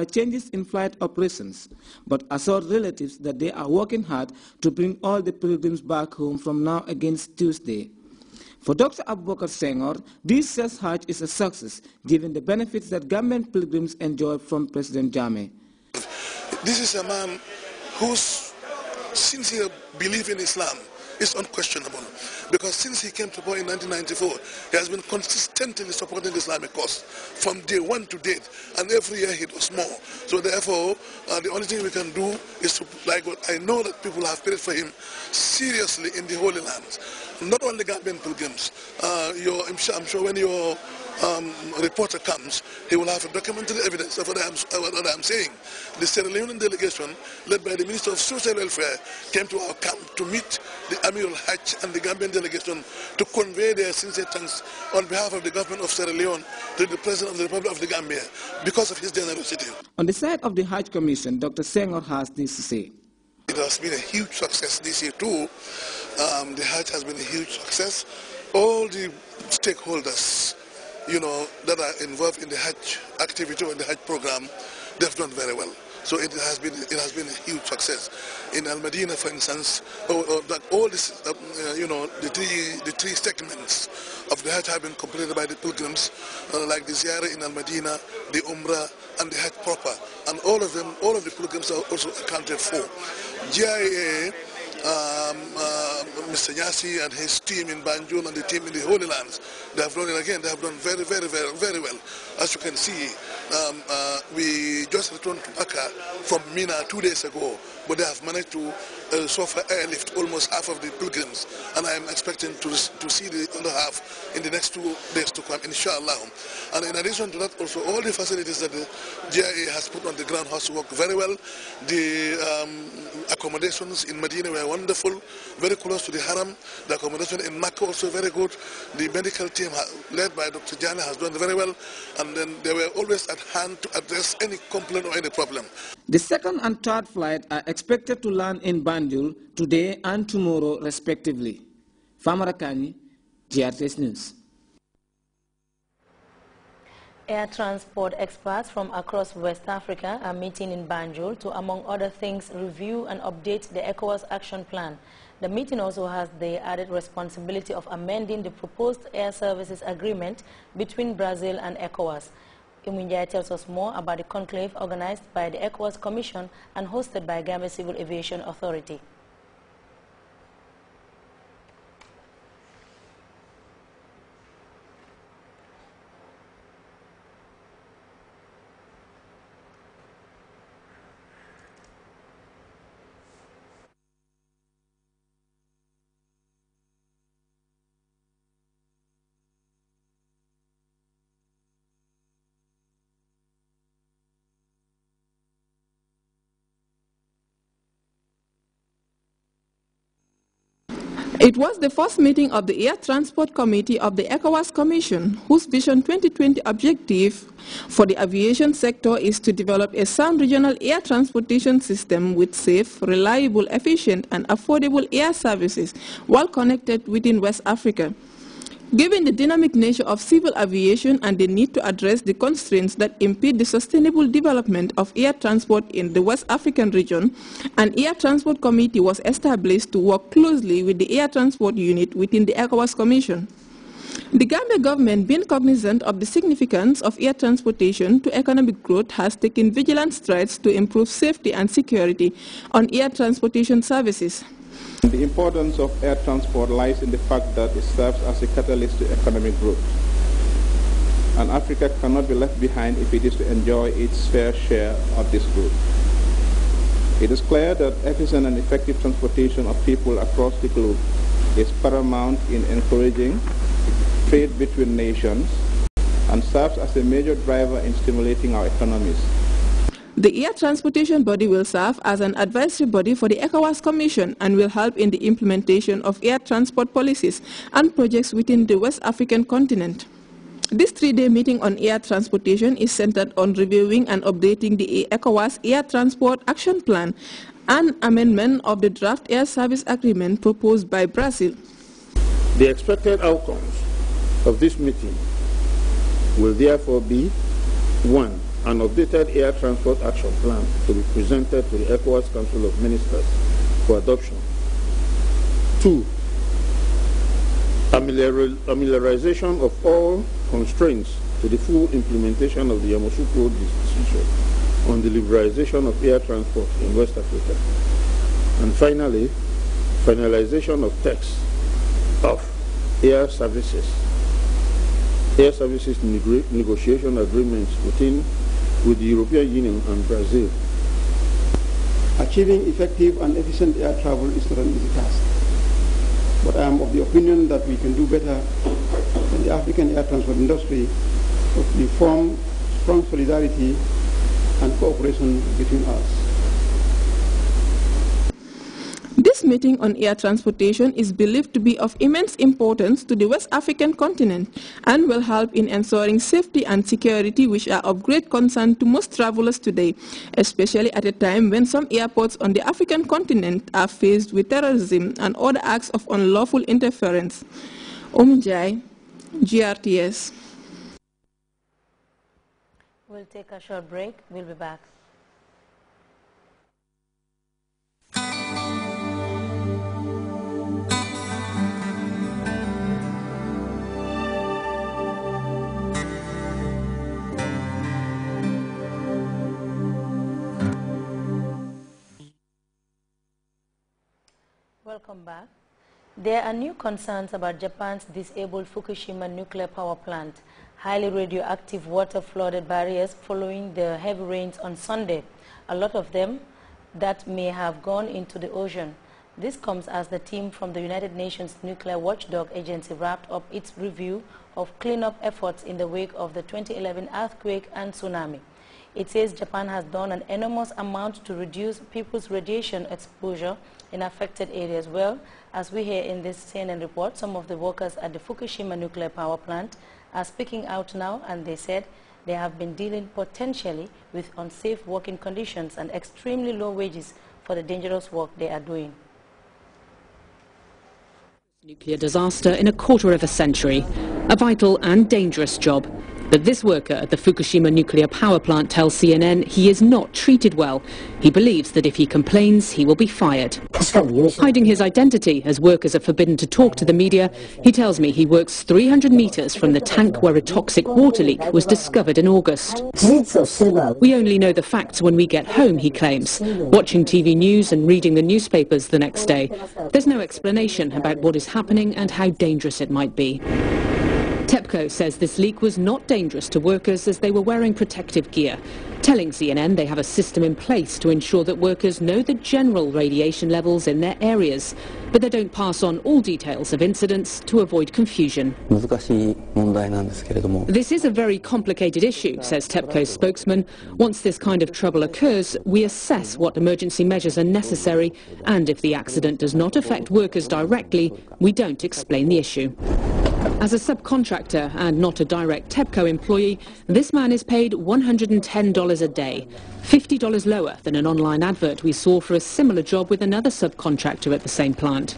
changes in flight operations, but assured relatives that they are working hard to bring all the pilgrims back home from now against Tuesday. For Dr. Abubakar Senghor, this says Hajj is a success, given the benefits that government pilgrims enjoy from President Jammeh. This is a man whose sincere belief in Islam is unquestionable, because since he came to power in 1994, he has been consistently supporting the Islamic cause from day one to date, and every year he does more. So therefore, the only thing we can do is to, like what I know that people have prayed for him seriously in the Holy Lands. Not only Gambian pilgrims. I'm sure when your reporter comes, he will have documentary evidence of what I'm saying. The Sierra Leonean delegation, led by the Minister of Social Welfare, came to our camp to meet the Amir al-Hajj and the Gambian delegation to convey their sincere thanks on behalf of the government of Sierra Leone to the President of the Republic of the Gambia because of his generosity. On the side of the Hajj Commission, Dr. Senghor has this to say. It has been a huge success this year too. The Hajj has been a huge success. All the stakeholders, that are involved in the Hajj activity or in the Hajj program, they've done very well. So it has been a huge success. In Al Medina, for instance, all this, the three segments of the Hajj have been completed by the pilgrims, like the Ziyarah in Al Medina, the Umrah, and the Hajj proper. And all of the pilgrims are also accounted for. GIA, Mr. Nyasi and his team in Banjul and the team in the Holy Lands, they have done it again. They have done very, very, very, very well. As you can see, we just returned to Akka from Mina 2 days ago, but they have managed to so far airlift almost half of the pilgrims, and I am expecting to see the other half in the next 2 days to come, inshallah. And in addition to that, also all the facilities that the GIA has put on the ground has worked very well. The accommodations in Medina were wonderful, very close to the Haram. The accommodation in Makkah also very good. The medical team led by Dr. Jana has done very well, and then they were always at hand to address any complaint or any problem. The second and third flight are expected to land in Banjul today and tomorrow respectively. Famara Kani, Grts News. Air transport experts from across West Africa are meeting in Banjul to, among other things, review and update the ECOWAS action plan. The meeting also has the added responsibility of amending the proposed air services agreement between Brazil and ECOWAS. Imunjai tells us more about the conclave organized by the ECOWAS Commission and hosted by Gambia Civil Aviation Authority. It was the first meeting of the Air Transport Committee of the ECOWAS Commission, whose Vision 2020 objective for the aviation sector is to develop a sound regional air transportation system with safe, reliable, efficient, and affordable air services well connected within West Africa. Given the dynamic nature of civil aviation and the need to address the constraints that impede the sustainable development of air transport in the West African region, an Air Transport Committee was established to work closely with the Air Transport Unit within the ECOWAS Commission. The Gambia government, being cognizant of the significance of air transportation to economic growth, has taken vigilant strides to improve safety and security on air transportation services. The importance of air transport lies in the fact that it serves as a catalyst to economic growth. And Africa cannot be left behind if it is to enjoy its fair share of this growth. It is clear that efficient and effective transportation of people across the globe is paramount in encouraging trade between nations and serves as a major driver in stimulating our economies. The Air Transportation Body will serve as an advisory body for the ECOWAS Commission and will help in the implementation of air transport policies and projects within the West African continent. This 3-day meeting on air transportation is centered on reviewing and updating the ECOWAS Air Transport Action Plan and amendment of the draft air service agreement proposed by Brazil. The expected outcomes of this meeting will therefore be: 1. an updated air transport action plan to be presented to the ECOWAS Council of Ministers for adoption. 2. Amelioration of all constraints to the full implementation of the Yamoussoukro decision on the liberalization of air transport in West Africa. And finally, finalization of text of air services negotiation agreements with the European Union and Brazil. Achieving effective and efficient air travel is not an easy task. But I am of the opinion that we can do better in the African air transport industry if we form strong solidarity and cooperation between us. This meeting on air transportation is believed to be of immense importance to the West African continent and will help in ensuring safety and security, which are of great concern to most travelers today, especially at a time when some airports on the African continent are faced with terrorism and other acts of unlawful interference. Omjai, GRTS. We'll take a short break. We'll be back. Welcome back. There are new concerns about Japan's disabled Fukushima nuclear power plant. Highly radioactive water flooded barriers following the heavy rains on Sunday. A lot of them that may have gone into the ocean. This comes as the team from the United Nations Nuclear Watchdog Agency wrapped up its review of cleanup efforts in the wake of the 2011 earthquake and tsunami. It says Japan has done an enormous amount to reduce people's radiation exposure in affected areas. Well, as we hear in this CNN report, some of the workers at the Fukushima nuclear power plant are speaking out now, and they said they have been dealing potentially with unsafe working conditions and extremely low wages for the dangerous work they are doing. Nuclear disaster in a quarter of a century, a vital and dangerous job. But this worker at the Fukushima nuclear power plant tells CNN he is not treated well. He believes that if he complains, he will be fired. Hiding his identity as workers are forbidden to talk to the media, he tells me he works 300 meters from the tank where a toxic water leak was discovered in August. We only know the facts when we get home, he claims, watching TV news and reading the newspapers the next day. There's no explanation about what is happening and how dangerous it might be. TEPCO says this leak was not dangerous to workers as they were wearing protective gear, telling CNN they have a system in place to ensure that workers know the general radiation levels in their areas, but they don't pass on all details of incidents to avoid confusion. This is a very complicated issue, says TEPCO's spokesman. Once this kind of trouble occurs, we assess what emergency measures are necessary, and if the accident does not affect workers directly, we don't explain the issue. As a subcontractor and not a direct TEPCO employee, this man is paid $110 a day, $50 lower than an online advert we saw for a similar job with another subcontractor at the same plant.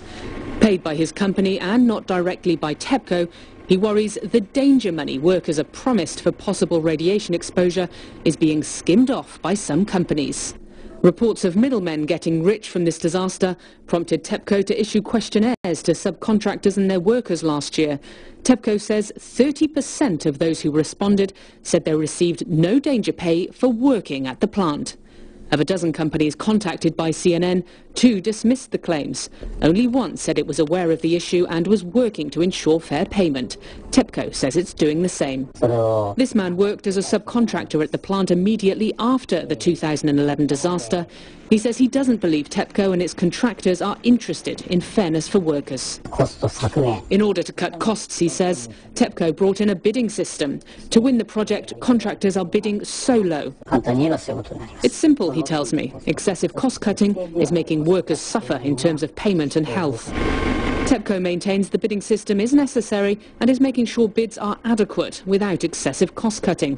Paid by his company and not directly by TEPCO, he worries the danger money workers are promised for possible radiation exposure is being skimmed off by some companies. Reports of middlemen getting rich from this disaster prompted TEPCO to issue questionnaires to subcontractors and their workers last year. TEPCO says 30% of those who responded said they received no danger pay for working at the plant. Of a dozen companies contacted by CNN, 2 dismissed the claims. Only one said it was aware of the issue and was working to ensure fair payment. TEPCO says it's doing the same. This man worked as a subcontractor at the plant immediately after the 2011 disaster. He says he doesn't believe TEPCO and its contractors are interested in fairness for workers. In order to cut costs, he says, TEPCO brought in a bidding system. To win the project, contractors are bidding so low. It's simple, he tells me. Excessive cost-cutting is making workers suffer in terms of payment and health. TEPCO maintains the bidding system is necessary and is making sure bids are adequate without excessive cost-cutting.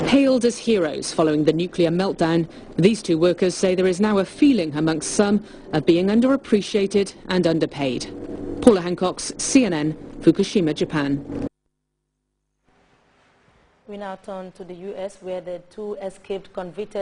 Hailed as heroes following the nuclear meltdown, these 2 workers say there is now a feeling amongst some of being underappreciated and underpaid. Paula Hancock's CNN, Fukushima, Japan. We now turn to the U.S., where the two escaped convicted